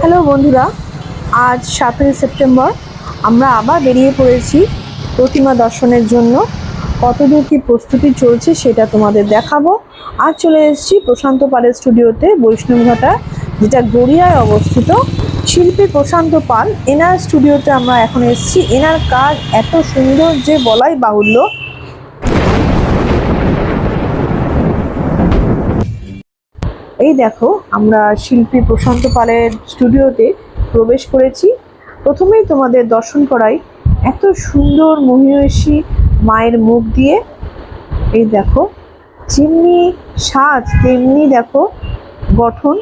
Hello বন্ধুরা, আজ 7ই September আমরা আবার বেরিয়ে পড়েছি প্রতিমা দর্শনের জন্য। কতদূর কি প্রস্তুতি চলছে সেটা তোমাদের দেখাবো। আজ চলে এসেছি প্রশান্ত পালের স্টুডিওতে, বৈষ্ণবঘাটা, যেটা গড়িয়ায় অবস্থিত। শিল্পী প্রশান্ত পাল, এনার স্টুডিওতে আমরা এখন এসেছি। এনার কাজ এত সুন্দর যে বলাই বাহুল্য। এই দেখো, আমরা শিল্পী প্রশান্ত পালের স্টুডিওতে প্রবেশ করেছি। প্রথমেই তোমাদের দর্শন করাই এত সুন্দর মহিষী মায়ের মুখ দিয়ে। এই দেখো, যেমনি সাজ তেমনি দেখো গঠন।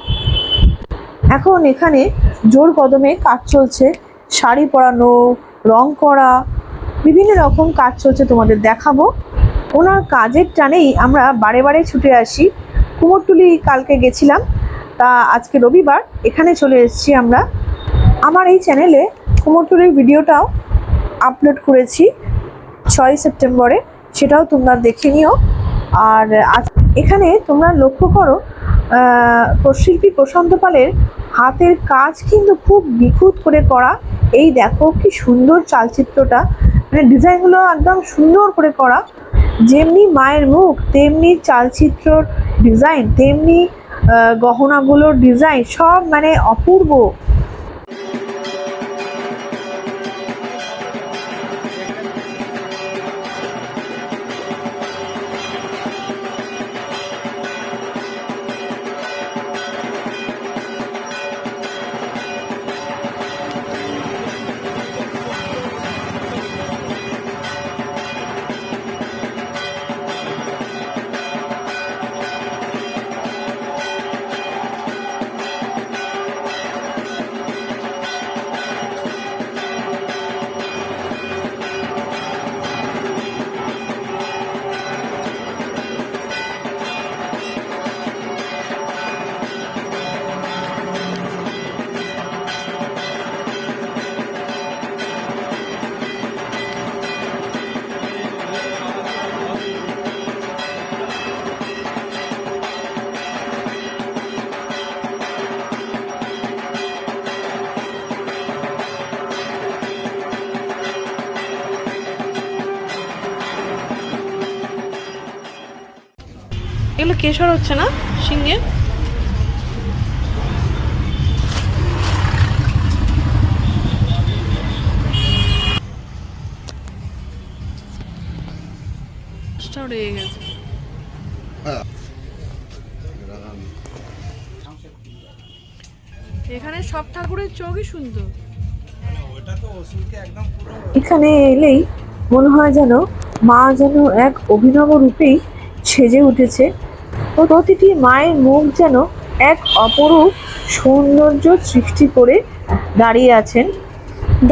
এখন এখানে জোর কদমে কাজ চলছে, শাড়ি পরানো, রং করা, বিভিন্ন রকম কাজ চলছে, তোমাদের দেখাবো। ওনার কাজের টানেই আমরা বারে বারে ছুটে আসি। কুমোরটুলি কালকে গেছিলাম, তা আজকে রবিবার এখানে চলে এসেছি আমরা। আমার এই চ্যানেলে কুমোরটুলির ভিডিওটাও আপলোড করেছি 6ই সেপ্টেম্বরে, সেটাও তোমরা দেখে নিও। আর আজ এখানে তোমরা লক্ষ্য করো, শিল্পী প্রশান্ত পালের হাতের কাজ কিন্তু খুব নিখুঁত করে করা। এই দেখো কি সুন্দর চালচিত্রটা, মানে ডিজাইনগুলো একদম সুন্দর করে করা। যেমনি মায়ের মুখ তেমনি চালচিত্রর ডিজাইন, তেমনি গহনাগুলোর ডিজাইন, সব মানে অপূর্ব। এগুলো কেশর হচ্ছে না সিংহে? রয়ে গেছে। এখানে সব ঠাকুরের চোখই সুন্দর। এখানে এলেই মনে হয় যেন মা যেন এক অভিনব রূপেই সেজে উঠেছে। প্রতিটি মায়ের মুখ যেন এক অপরূপ সৌন্দর্য সৃষ্টি করে দাঁড়িয়ে আছেন।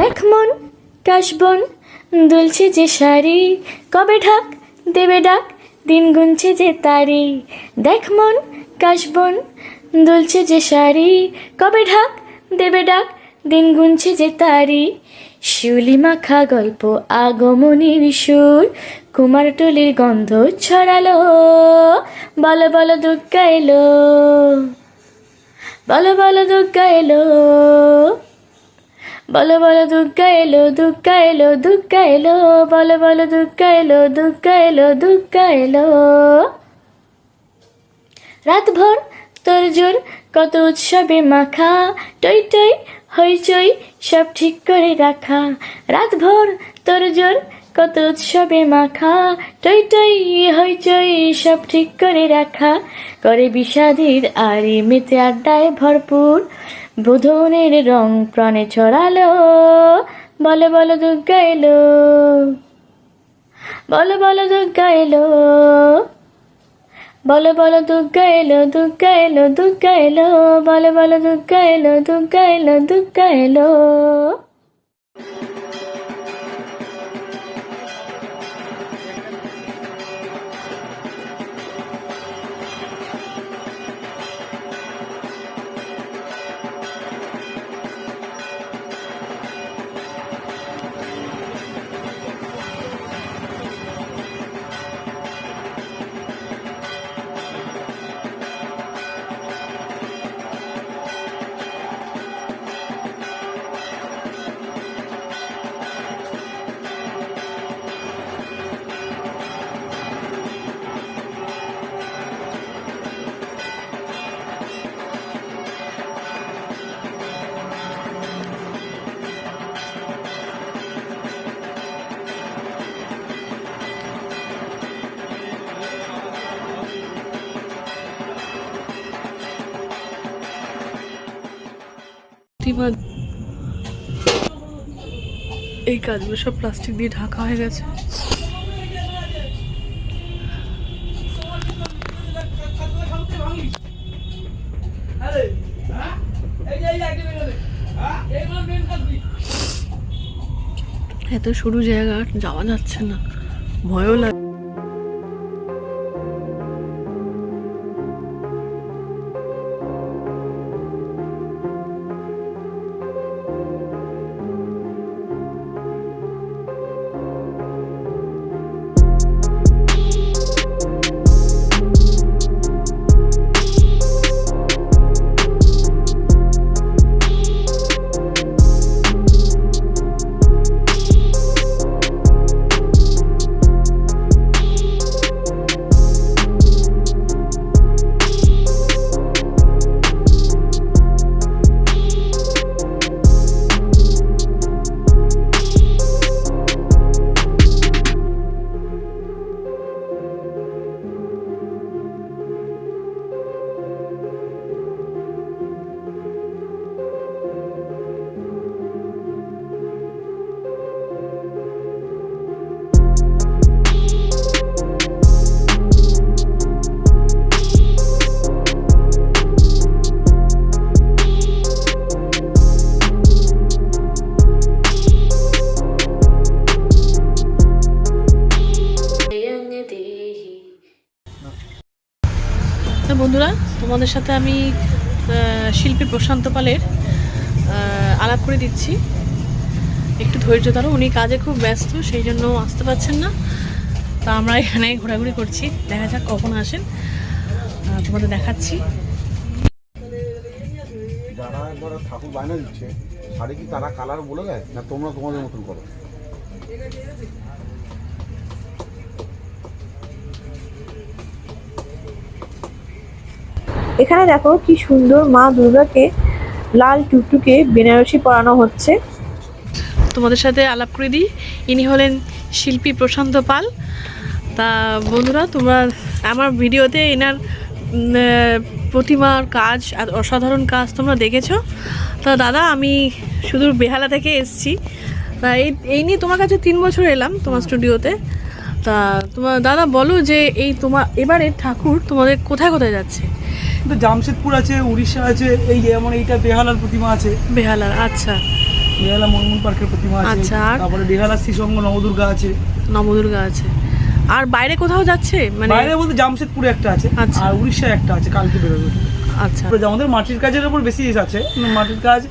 দেখ মন কাশবন দুলছে যে শাড়ি, কবে ঢাক দেবে ডাক, দিন গুনছে যে তারি। দেখ মন কাশবন দুলছে যে শাড়ি, কবে ঢাক দেবে ডাক, দিন গুনছে যে তারি। শিউলি মাখা গল্প আগমনীর সুর, কুমারটুলির গন্ধ ছড়ালো, বলো বলো দুর্গা এলো, বলো বলো দুর্গা এলো, বলো বলো দুর্গা এলো, দুর্গা এলো, দুর্গা এলো, বলো বলো দুর্গা এলো, দুর্গা এলো, দুর্গা এলো। রাতভর তোড়জোড় কত উৎসবে মাখা, টই টই হইচই সব ঠিক করে রাখা। রাতভর তোড়জোড় কত উৎসবে মাখা, টই টই হইচই সব ঠিক করে রাখা। করে বিষাদের আড়ি মেতে আড্ডায় ভরপুর, বোধনের রং প্রাণে ছড়ালো, বলো বলো দুর্গা এলো, বলো বলো দুর্গা এলো, বলো বলো দুর্গা এলো, দুর্গা এলো, দুর্গা এলো, বলো বলো দুর্গা এলো, দুর্গা এলো, দুর্গা এলো। এই কাজগুলো সব প্লাস্টিক দিয়ে ঢাকা হয়ে গেছে। এত সরু জায়গা যাওয়া যাচ্ছে না, ভয়ও লাগে। বন্ধুরা, তোমাদের সাথে আমি শিল্পী প্রশান্ত পালের আলাপ করে দিচ্ছি। একটু ধৈর্য ধরো, উনি কাজে খুব ব্যস্ত, সেই জন্য আসতে পারছেন না। তা আমরা এখানে ঘোরাঘুরি করছি, দেখা যাক কখন আসেন, তোমাদের দেখাচ্ছি। যারা একবার ঠাকুর বায়না দিচ্ছে শাড়ি কি তারা কালার বলে দেয় না তোমরা তোমাদের মতন করো? এখানে দেখো কি সুন্দর মা দুর্গাকে লাল টুকটুকে বেনারসি পরানো হচ্ছে। তোমাদের সাথে আলাপ করে দিই, ইনি হলেন শিল্পী প্রশান্ত পাল। তা বন্ধুরা, তোমরা আমার ভিডিওতে এনার প্রতিমার কাজ, অসাধারণ কাজ তোমরা দেখেছো। তা দাদা, আমি শুধু বেহালা থেকে এসেছি। তা এই নিয়ে তোমার কাছে 3 বছর এলাম তোমার স্টুডিওতে। তা তোমার দাদা বলো যে এই তোমার এবারে ঠাকুর তোমাদের কোথায় কোথায় যাচ্ছে? কিন্তু জামশেদপুর আছে, উড়িষ্যা আছে, এই যেমন এইটা বেহালার প্রতিমা আছে, বেহালার, আচ্ছা, বেহালা মনমোহন পার্কের প্রতিমা আছে। আচ্ছা, আর তারপরে বেহালা শ্রীসঙ্গ নবদুর্গা আছে। নবদুর্গা আছে। আর বাইরে কোথাও যাচ্ছে? মানে বাইরে বলতে জামশেদপুরে একটা আছে, আচ্ছা। আর উড়িষ্যায় একটা আছে, কালকে বেরোবে। আচ্ছা, আমাদের মাটির কাজের উপর বেশি আছে, মাটির কাজ,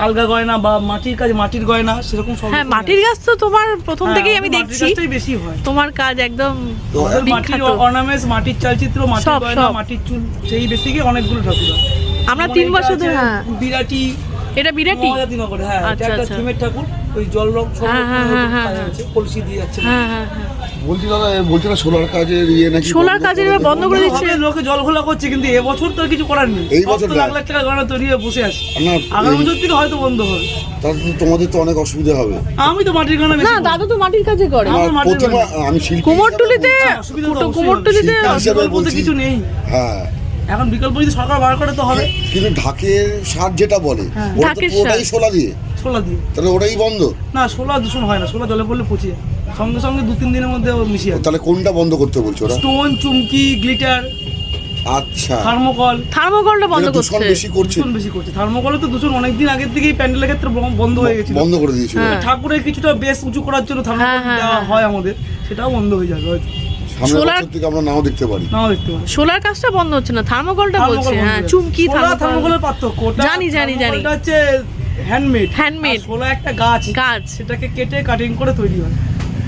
আলগা গয়না বা মাটির কাজ, মাটির গয়না সেরকম সব। হ্যাঁ, মাটির কাজ তো তোমার প্রথম থেকেই আমি দেখছি, মাটির কাজটাই বেশি হয়। তোমার কাজ একদম মাটির বিখ্যাত। অর্নামেন্টস, মাটির চালচিত্র, মাটির সব, গয়না, সব। মাটির চুল, সেই বেসিকে অনেকগুলো ঠাকুর হয়। আমরা যেমন 3 এটা বছর ধরে, আছে হ্যাঁ, বিরাটি, এটা বিরাটি, মহাজাতিনগরে, হ্যাঁ, এটা আচ্ছা, একটা আচ্ছা। থিমের ঠাকুর, ওই জল রং হ্যাঁ, হ্যাঁ, হ্যাঁ, হ্যাঁ, কলসি দিয়ে যাচ্ছে। হ্যাঁ হ্যাঁ হ্যাঁ। বলছি দাদা, বলছি না সোলার কাজের নাকি সোলার কাজের এবার বন্ধ করে দিচ্ছে। লোকে জল ঘোলা করছে, কিন্তু এবছর তো আর কিছু করার নেই। এই বছর কত লাখ লাখ টাকা গয়না তৈরি হয়ে বসে আছে, না আগামী বছর থেকে হয়তো বন্ধ হবে। তাহলে তো তোমাদের তো অনেক অসুবিধা হবে। আমি তো মাটির গয়না না, বেশি করি। দাদু তো মাটির কাজে করে। আমার আমার মাটির প্রতিমা, গয়না। আমি শিল্পী কুমোরটুলিতে, অসুবিধা তো অবশ্যই কুমোরটুলিতে শিল্পী হিসেবে বিকল্প তো বলছি। কিছু নেই, হ্যাঁ, এখন বিকল্প যদি সরকার বার করে তো হবে। কিন্তু ঢাকের সার যেটা বলে হ্যাঁ। ওটা তো ঢাকের পুরোটাই সার। সোলা দিয়ে, সোলা দিয়ে। তাহলে ওটাই বন্ধ। না, সোলা দূষণ হয় না, সোলা জলে পড়লে পচে যায়। সঙ্গে সঙ্গে 2-3 দিনের মধ্যে ও মিশিয়ে যায়। তাহলে কোনটা বন্ধ করতে বলছো ওরা? স্টোন, চুমকি, গ্লিটার, আচ্ছা, থার্মোকল। থার্মোকলটা বন্ধ যেটা দূষণ করছে। বেশি করছে দূষণ বেশি করছে। থার্মোকলে তো দূষণ অনেকদিন আগের থেকেই প্যান্ডেলের ক্ষেত্রে বন্ধ হয়ে গেছিল। বন্ধ করে দিয়েছিল। হ্যাঁ। ঠাকুরের কিছুটা বেশ উঁচু করার জন্য থার্মোকল হ্যাঁ, হ্যাঁ, দেওয়া হ্যাঁ। হয় আমাদের, সেটাও বন্ধ হয়ে যাবে হয়তো, সামনের সোলার- বছর থেকে আমরা নাও দেখতে পারি। নাও দেখতে পারি। সোলার কাজটা বন্ধ হচ্ছে না, থার্মোকলটা থার্মোকল বলছে। বন্ধ হ্যাঁ, হয়ে চুমকি, যাবে। সোলা থার্মোকল, থার্মোকলের পার্থক্য, ওটা জানি, জানি, জানি। থার্মোকলটা হচ্ছে হ্যান্ডমেড, Handmade। সোলা একটা গাছ, কাজ। সেটাকে কেটে কাটিং করে তৈরি হয়।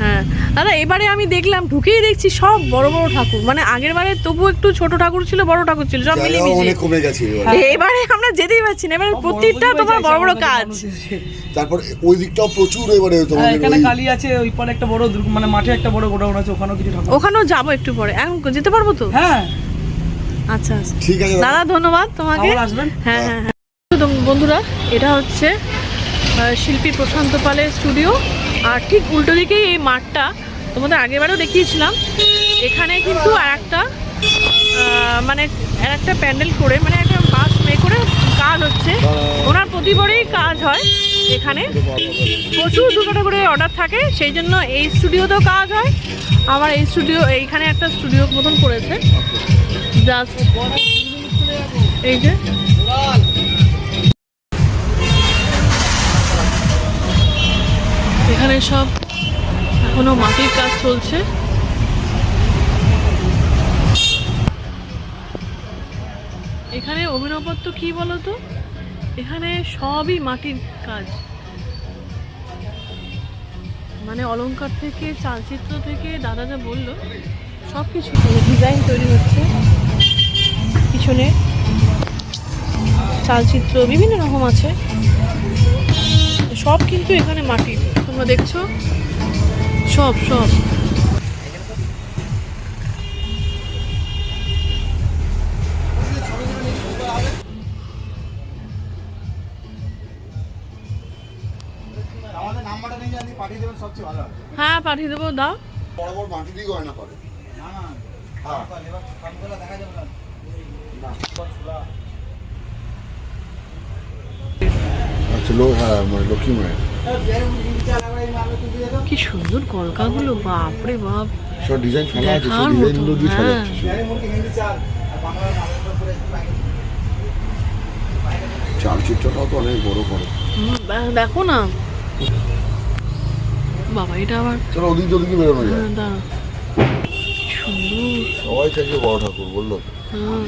হ্যাঁ দাদা, এবারে আমি দেখলাম ঢুকেই দেখছি সব বড় বড় ঠাকুর। মানে আগের বারে তবু একটু ছোট ঠাকুর ছিল, বড় ঠাকুর ছিল, সব মিলে জায়গাও অনেক মিশে। কমে গেছে এবারে। এবারে আমরা যেতেই পারছি না, এবারে সব বড় প্রত্যেকটা প্রতিমাই তোমার চাইছে বড় বড় আমাদের কাজ। মানুষের। তারপর ওই দিকটাও প্রচুর এবারে হ্যাঁ, তোমাদের এখানে ওই কালী আছে, ওই পারে একটা বড় মানে মাঠে একটা বড় গোডাউন আছে, ওখানেও কিছু ঠাকুর। ওখানেও যাবো একটু পরে, এখন যেতে পারবো তো? হ্যাঁ, আচ্ছা আচ্ছা ঠিক আছে দাদা। দাদা, ধন্যবাদ তোমাকে। আবার আসবেন। হ্যাঁ হ্যাঁ হ্যাঁ। তো বন্ধুরা, এটা হচ্ছে শিল্পী প্রশান্ত পালের স্টুডিও, আর ঠিক উল্টো দিকেই এই মাঠটা তোমাদের আগেরবারও দেখিয়েছিলাম। এখানে কিন্তু আরেকটা মানে আরেকটা প্যান্ডেল করে, মানে একটা বাস মে করে কাজ হচ্ছে। ওনার প্রতিবারেই কাজ হয় এখানে, প্রচুর দুটো করে অর্ডার থাকে, সেই জন্য এই স্টুডিওতেও কাজ হয়। আবার এই স্টুডিও, এইখানে একটা স্টুডিও মতন করেছে জাস্ট এই যে এখানে সব এখনো মাটির কাজ চলছে। এখানে অভিনবত্ব কি বলতো, এখানে সবই মাটির কাজ, মানে অলংকার থেকে চালচিত্র থেকে দাদা যা বললো সব কিছু ডিজাইন তৈরি হচ্ছে, পিছনে চালচিত্র বিভিন্ন রকম আছে, সব কিন্তু এখানে মাটির, তোমরা দেখছো সব সব। আমাদের নাম্বারটা নিয়ে যদি পাঠিয়ে দেবেন সবচেয়ে ভালো হবে। হ্যাঁ পাঠিয়ে দেবো, দাও। বড় বড় মাটি দিয়ে গয়না করে। না না হ্যাঁ দেখা যাবে না। আচ্ছা হ্যাঁ মানে লক্ষ্মী মায়ের কি সুন্দর কলকাগুলো, বাপরে বাপ, সব ডিজাইন ফেলা আছে, দেখার সেই মতো। ডিজাইনগুলো দিয়ে হ্যাঁ সাজাচ্ছে। চালচিত্রটাও তো অনেক বড় করে। দেখো না বাবা, এটা আবার চলো ওদিক ওদিকে বেরোনো যায়। দাঁড়া, কি সুন্দর। সবাই চাইছে বড় ঠাকুর, বললো তো। হ্যাঁ